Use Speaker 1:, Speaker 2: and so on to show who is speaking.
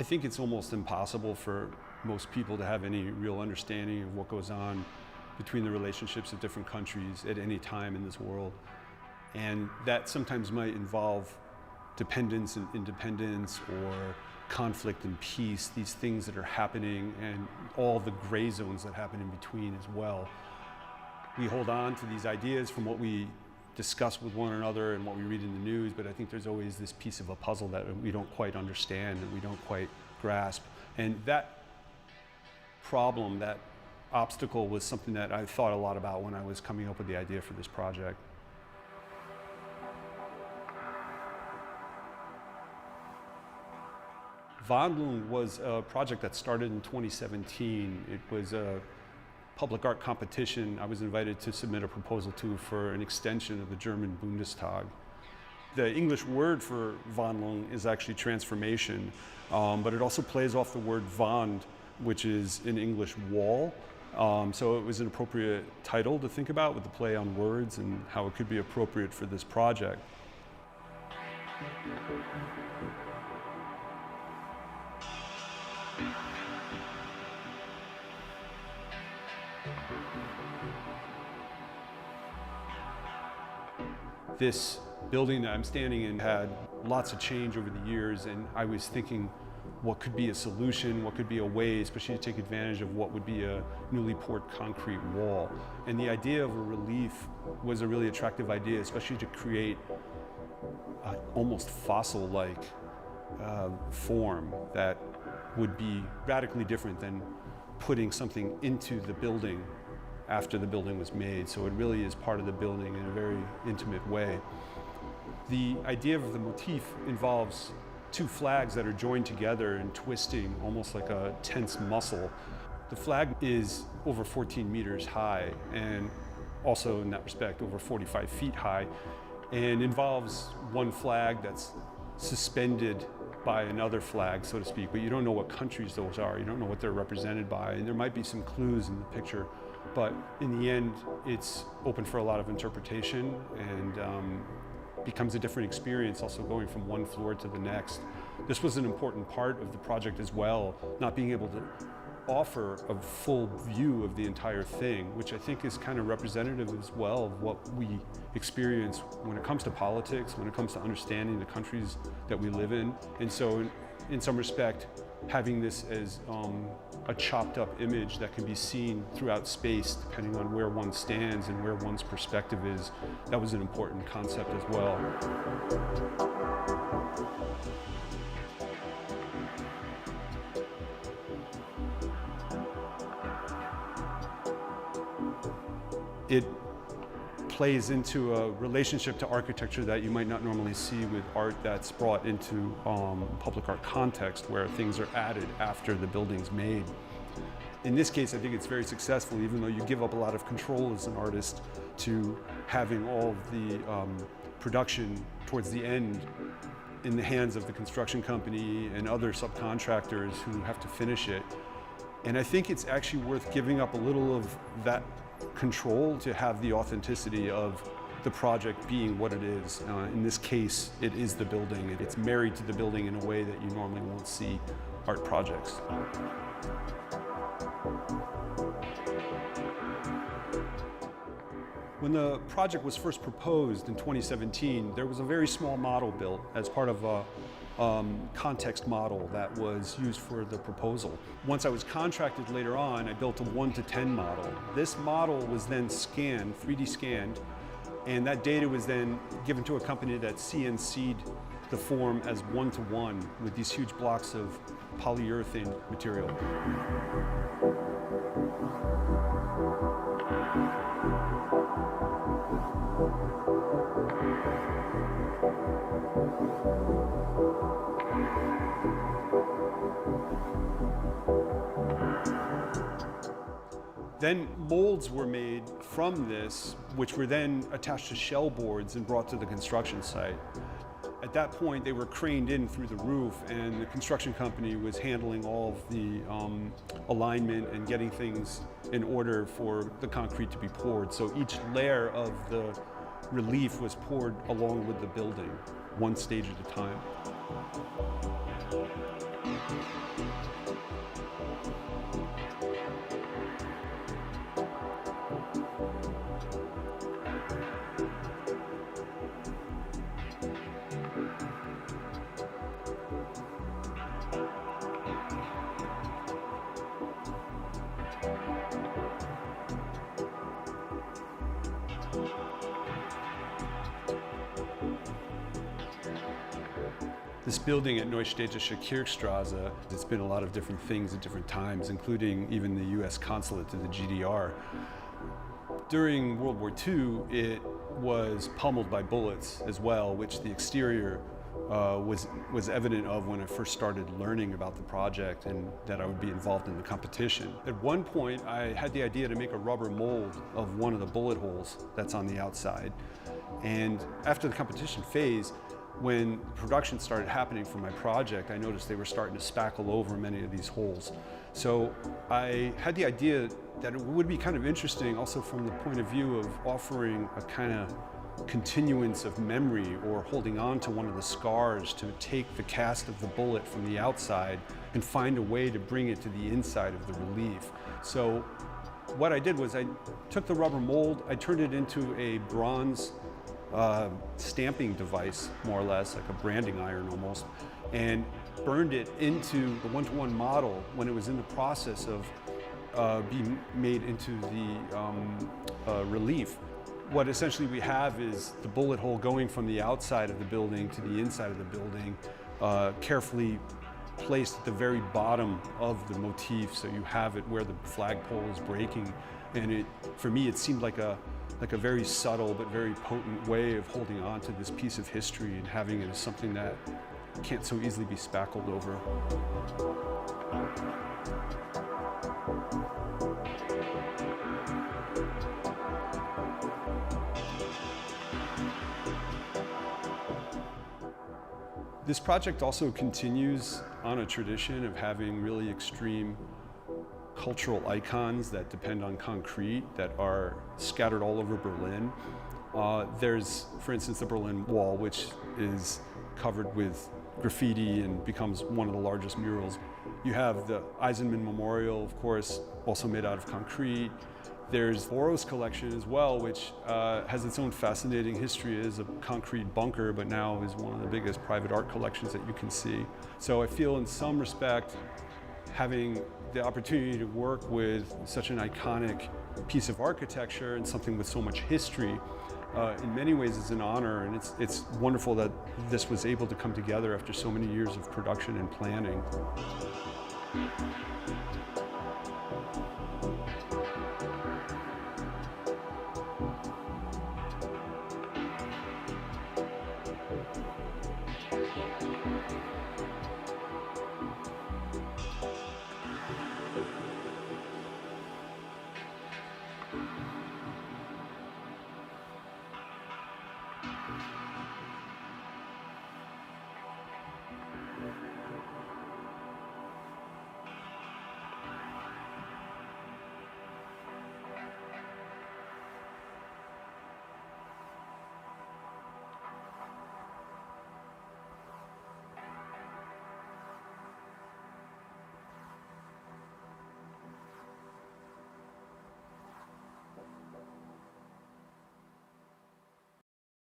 Speaker 1: I think it's almost impossible for most people to have any real understanding of what goes on between the relationships of different countries at any time in this world. And that sometimes might involve dependence and independence, or conflict and peace, these things that are happening, and all the gray zones that happen in between as well. We hold on to these ideas from what we discuss with one another and what we read in the news, but I think there's always this piece of a puzzle that we don't quite understand and we don't quite grasp. And that problem, that obstacle, was something that I thought a lot about when I was coming up with the idea for this project. Wandlung was a project that started in 2017. It was a public art competition I was invited to submit a proposal to for an extension of the German Bundestag. The English word for Wandlung is actually transformation, but it also plays off the word Wand, which is in English wall. So it was an appropriate title to think about with the play on words and how it could be appropriate for this project. This building that I'm standing in had lots of change over the years, and I was thinking what could be a solution, what could be a way, especially to take advantage of what would be a newly poured concrete wall. And the idea of a relief was a really attractive idea, especially to create an almost fossil-like form that would be radically different than putting something into the building after the building was made. So it really is part of the building in a very intimate way. The idea of the motif involves two flags that are joined together and twisting almost like a tense muscle. The flag is over 14 meters high, and also in that respect over 45 feet high, and involves one flag that's suspended by another flag, so to speak, but you don't know what countries those are. You don't know what they're represented by, and there might be some clues in the picture, but in the end, it's open for a lot of interpretation, and becomes a different experience also going from one floor to the next. This was an important part of the project as well, not being able to offer a full view of the entire thing, which I think is kind of representative as well of what we experience when it comes to politics, when it comes to understanding the countries that we live in. And so in some respect, having this as a chopped up image that can be seen throughout space depending on where one stands and where one's perspective is, that was an important concept as well. It plays into a relationship to architecture that you might not normally see with art that's brought into public art context, where things are added after the building's made. In this case, I think it's very successful, even though you give up a lot of control as an artist to having all of the production towards the end in the hands of the construction company and other subcontractors who have to finish it. And I think it's actually worth giving up a little of that control to have the authenticity of the project being what it is. In this case, it is the building. It's married to the building in a way that you normally won't see art projects. When the project was first proposed in 2017, there was a very small model built as part of a context model that was used for the proposal. Once I was contracted later on, I built a 1:10 model. This model was then scanned, 3D scanned, and that data was then given to a company that CNC'd the form as 1:1 with these huge blocks of polyurethane material. Then molds were made from this, which were then attached to shell boards and brought to the construction site. At that point, they were craned in through the roof, and the construction company was handling all of the alignment and getting things in order for the concrete to be poured. So each layer of the relief was poured along with the building, one stage at a time. This building at Neusta, dtische-Kirchstrasse, it's been a lot of different things at different times, including even the US Consulate to the GDR. During World War II, it was pummeled by bullets as well, which the exterior was evident of when I first started learning about the project and that I would be involved in the competition. At one point, I had the idea to make a rubber mold of one of the bullet holes that's on the outside. And after the competition phase, when production started happening for my project, I noticed they were starting to spackle over many of these holes. So I had the idea that it would be kind of interesting also from the point of view of offering a kind of continuance of memory or holding on to one of the scars to take the cast of the bullet from the outside and find a way to bring it to the inside of the relief. So what I did was I took the rubber mold, I turned it into a bronze stamping device, more or less, like a branding iron almost, and burned it into the one-to-one model when it was in the process of being made into the relief. What essentially we have is the bullet hole going from the outside of the building to the inside of the building, carefully placed at the very bottom of the motif, so you have it where the flagpole is breaking. And for me, it seemed like a very subtle but very potent way of holding on to this piece of history and having it as something that can't so easily be spackled over. This project also continues on a tradition of having really extreme cultural icons that depend on concrete that are scattered all over Berlin. There's, for instance, the Berlin Wall, which is covered with graffiti and becomes one of the largest murals. You have the Eisenman Memorial, of course, also made out of concrete. There's Boro's collection as well, which has its own fascinating history as a concrete bunker, but now is one of the biggest private art collections that you can see. So I feel in some respect, having the opportunity to work with such an iconic piece of architecture and something with so much history, in many ways is an honor, and it's wonderful that this was able to come together after so many years of production and planning.